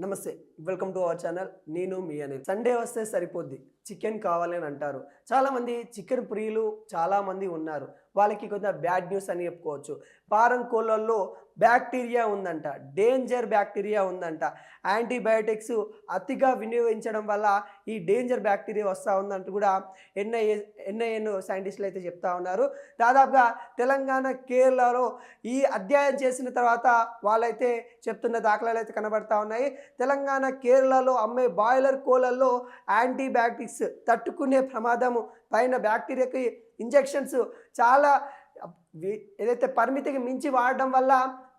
నమస్తే, welcome to our channel. నేను మీ Anil. Sunday వస్తే సరిపోద్ది, చికెన్ కావాలి అని అంటారు. చాలామంది చికెన్ ప్రియులు చాలామంది ఉన్నారు. వాళ్ళకి కొంత బ్యాడ్ న్యూస్ అని చెప్పుకోవచ్చు. ఫారం కోళ్ళల్లో బ్యాక్టీరియా ఉందంట, డేంజర్ బ్యాక్టీరియా ఉందంట. యాంటీబయాటిక్స్ అతిగా వినియోగించడం వల్ల ఈ డేంజర్ బ్యాక్టీరియా వస్తూ ఉందంటూ కూడా ఎన్ఐఎన్ సైంటిస్టులు అయితే చెప్తా ఉన్నారు. దాదాపుగా తెలంగాణ, కేరళలో ఈ అధ్యయనం చేసిన తర్వాత వాళ్ళైతే చెప్తున్న దాఖలాలు అయితే కనబడతా ఉన్నాయి. తెలంగాణ, కేరళలో అమ్మే బాయిలర్ కోళ్ళల్లో యాంటీబయాటిక్స్ తట్టుకునే ప్రమాదము పైన బ్యాక్టీరియాకి ఇంజెక్షన్స్ చాలా ఏదైతే పరిమితికి మించి వాడడం వల్ల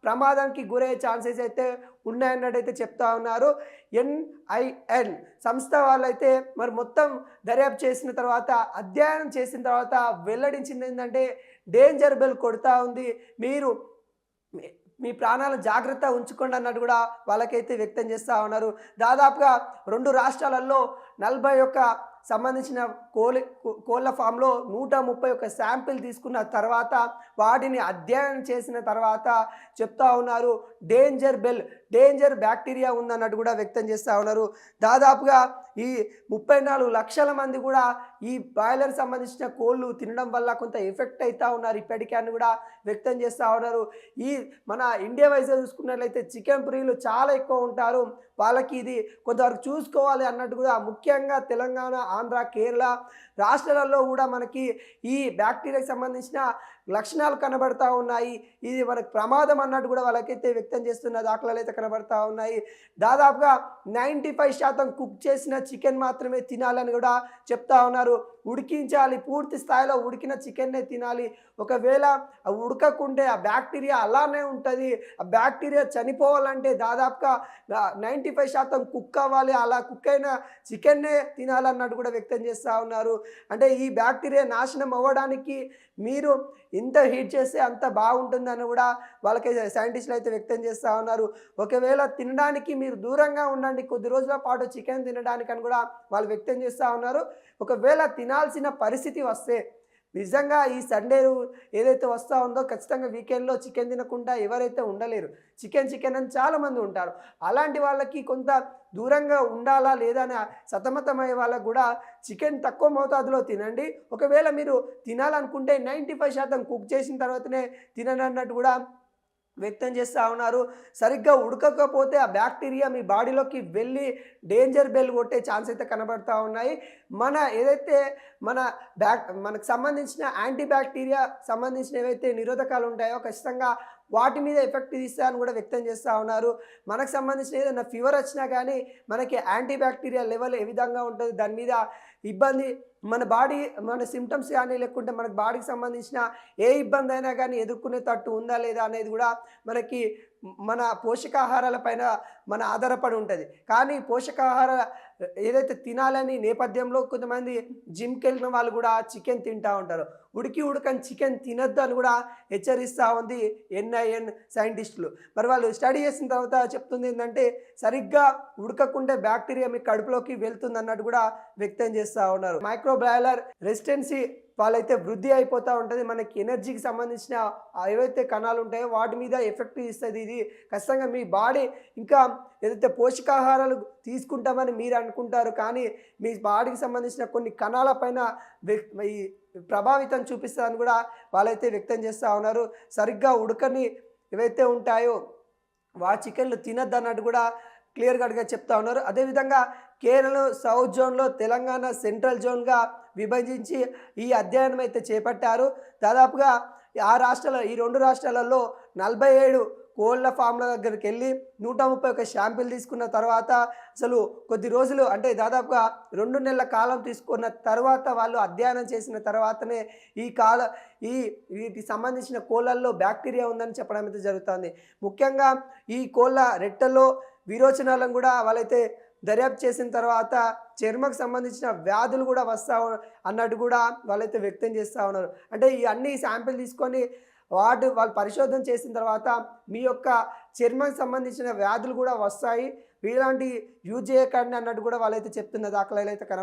ప్రమాదానికి గురయ్యే ఛాన్సెస్ అయితే ఉన్నాయన్నట్టయితే చెప్తా ఉన్నారు. ఎన్ఐఎన్ సంస్థ వాళ్ళైతే మరి మొత్తం దర్యాప్తు చేసిన తర్వాత, అధ్యయనం చేసిన తర్వాత వెల్లడించింది ఏంటంటే డేంజర్ బెల్ కొడతా ఉంది, మీరు మీ ప్రాణాలను జాగ్రత్త ఉంచుకోండి అన్నట్టు కూడా వాళ్ళకైతే వ్యక్తం చేస్తూ ఉన్నారు. దాదాపుగా 2 రాష్ట్రాలలో 41 సంబంధించిన కోళ్ళ ఫామ్లో 131 శాంపిల్ తీసుకున్న తర్వాత వాటిని అధ్యయనం చేసిన తర్వాత చెప్తా ఉన్నారు డేంజర్ బ్యాక్టీరియా ఉందన్నట్టు కూడా వ్యక్తం చేస్తూ ఉన్నారు. దాదాపుగా ఈ 34 లక్షల మంది కూడా ఈ బాయిలర్ సంబంధించిన కోళ్ళు తినడం వల్ల కొంత ఎఫెక్ట్ అవుతూ ఉన్నారు ఇప్పటికే అని కూడా వ్యక్తం చేస్తూ ఉన్నారు. ఈ మన ఇండియా వైజ్గా చూసుకున్నట్లయితే చికెన్ ప్రియులు చాలా ఎక్కువ ఉంటారు. వాళ్ళకి ఇది కొంతవరకు చూసుకోవాలి అన్నట్టు కూడా ముఖ్యంగా తెలంగాణ, ఆంధ్ర, కేరళ రాష్ట్రాలలో కూడా మనకి ఈ బ్యాక్టీరియాకి సంబంధించిన లక్షణాలు కనబడతా ఉన్నాయి. ఇది మనకు ప్రమాదం అన్నట్టు కూడా వాళ్ళకైతే వ్యక్తం చేస్తున్న దాఖలాలు అయితే కనబడతా ఉన్నాయి. దాదాపుగా 95% కుక్ చేసిన చికెన్ మాత్రమే తినాలని కూడా చెప్తా ఉన్నారు. ఉడికించాలి, పూర్తి స్థాయిలో ఉడికిన చికెన్నే తినాలి. ఒకవేళ ఉడకకుంటే ఆ బ్యాక్టీరియా అలానే ఉంటుంది. ఆ బ్యాక్టీరియా చనిపోవాలంటే దాదాపుగా 95% కుక్ అవ్వాలి. అలా కుక్ అయిన చికెన్నే తినాలన్నట్టు కూడా వ్యక్తం చేస్తూ ఉన్నారు. అంటే ఈ బ్యాక్టీరియా నాశనం అవ్వడానికి మీరు ఎంత హీట్ చేస్తే అంత బాగుంటుందని కూడా వాళ్ళకైతే సైంటిస్టులు అయితే వ్యక్తం చేస్తూ ఉన్నారు. ఒకవేళ తినడానికి మీరు దూరంగా ఉండండి కొద్ది రోజుల పాటు చికెన్ తినడానికి అని కూడా వాళ్ళు వ్యక్తం చేస్తూ ఉన్నారు. ఒకవేళ తినాల్సిన పరిస్థితి వస్తే నిజంగా ఈ సండే ఏదైతే వస్తూ ఉందో ఖచ్చితంగా వీకెండ్లో చికెన్ తినకుండా ఎవరైతే ఉండలేరు. చికెన్ అని చాలామంది ఉంటారు. అలాంటి వాళ్ళకి కొంత దూరంగా ఉండాలా లేదా అని సతమతమయ్యే వాళ్ళకు కూడా చికెన్ తక్కువ మోతాదులో తినండి. ఒకవేళ మీరు తినాలనుకుంటే 95% కుక్ చేసిన తర్వాతనే తినండి అన్నట్టు కూడా వ్యక్తం చేస్తూ ఉన్నారు. సరిగ్గా ఉడకకపోతే ఆ బ్యాక్టీరియా మీ బాడీలోకి వెళ్ళి డేంజర్ బెల్ కొట్టే ఛాన్స్ అయితే కనబడతా ఉన్నాయి. మన ఏదైతే మనకు సంబంధించిన యాంటీబ్యాక్టీరియా సంబంధించిన ఏవైతే నిరోధకాలు ఉంటాయో ఖచ్చితంగా వాటి మీద ఎఫెక్ట్ తీస్తాయని కూడా వ్యక్తం చేస్తూ ఉన్నారు. మనకు సంబంధించిన ఏదైనా ఫీవర్ వచ్చినా కానీ మనకి యాంటీబ్యాక్టీరియా లెవెల్ ఏ విధంగా ఉంటుంది, దాని మీద ఇబ్బంది మన సిమ్టమ్స్ కానీ లేకుంటే మనకు బాడీకి సంబంధించిన ఏ ఇబ్బంది అయినా కానీ ఎదుర్కొనేటట్టు ఉందా లేదా అనేది కూడా మనకి మన పోషకాహారాల పైన మన ఆధారపడి ఉంటుంది. కానీ పోషకాహార ఏదైతే తినాలని నేపథ్యంలో కొంతమంది జిమ్కి వెళ్ళిన వాళ్ళు కూడా చికెన్ తింటూ ఉంటారు. ఉడకని చికెన్ తినద్దు అని కూడా హెచ్చరిస్తూ ఉంది ఎన్ఐఎన్ సైంటిస్టులు. మరి వాళ్ళు స్టడీ చేసిన తర్వాత చెప్తుంది ఏంటంటే సరిగ్గా ఉడకకుంటే బ్యాక్టీరియా మీ కడుపులోకి వెళ్తుంది అన్నట్టు కూడా వ్యక్తం చేస్తూ ఉన్నారు. మైక్రోబయాలర్ రెసిస్టెన్సీ వాళ్ళైతే వృద్ధి అయిపోతూ ఉంటుంది. మనకి ఎనర్జీకి సంబంధించిన ఏవైతే కణాలు ఉంటాయో వాటి మీద ఎఫెక్ట్ ఇస్తుంది. ఇది ఖచ్చితంగా మీ బాడీ ఇంకా ఏదైతే పోషకాహారాలు తీసుకుంటామని మీరు అనుకుంటారు, కానీ మీ బాడీకి సంబంధించిన కొన్ని కణాల పైన ఈ ప్రభావితం చూపిస్తుందని కూడా వాళ్ళైతే వ్యక్తం చేస్తూ ఉన్నారు. సరిగ్గా ఉడకని ఏవైతే ఉంటాయో చికెన్లు తినద్దు అన్నట్టు కూడా క్లియర్ కట్గా చెప్తా ఉన్నారు. అదేవిధంగా కేరళ సౌత్ జోన్లో, తెలంగాణ సెంట్రల్ జోన్గా విభజించి ఈ అధ్యయనం అయితే చేపట్టారు. దాదాపుగా ఈ 2 రాష్ట్రాలలో 47 కోళ్ళ ఫామ్ల దగ్గరికి వెళ్ళి 131 శాంపిల్ తీసుకున్న తర్వాత అసలు కొద్ది రోజులు అంటే దాదాపుగా 2 నెలల కాలం తీసుకున్న తర్వాత వాళ్ళు అధ్యయనం చేసిన తర్వాతనే వీటికి సంబంధించిన కోళ్ళల్లో బ్యాక్టీరియా ఉందని చెప్పడం అయితే జరుగుతుంది. ముఖ్యంగా ఈ కోళ్ళ రెట్టల్లో విరోచనాలను కూడా వాళ్ళైతే దర్యాప్తు చేసిన తర్వాత చర్మకు సంబంధించిన వ్యాధులు కూడా అన్నట్టు కూడా వాళ్ళైతే వ్యక్తం చేస్తూ ఉన్నారు. అంటే ఈ అన్ని శాంపిల్ తీసుకొని వాళ్ళు పరిశోధన చేసిన తర్వాత మీ యొక్క చర్మకు సంబంధించిన వ్యాధులు కూడా వస్తాయి, ఇలాంటి యూజ్ చేయకండి అన్నట్టు కూడా వాళ్ళైతే చెప్తున్న దాఖలాలు అయితే కనబడుతున్నాయి.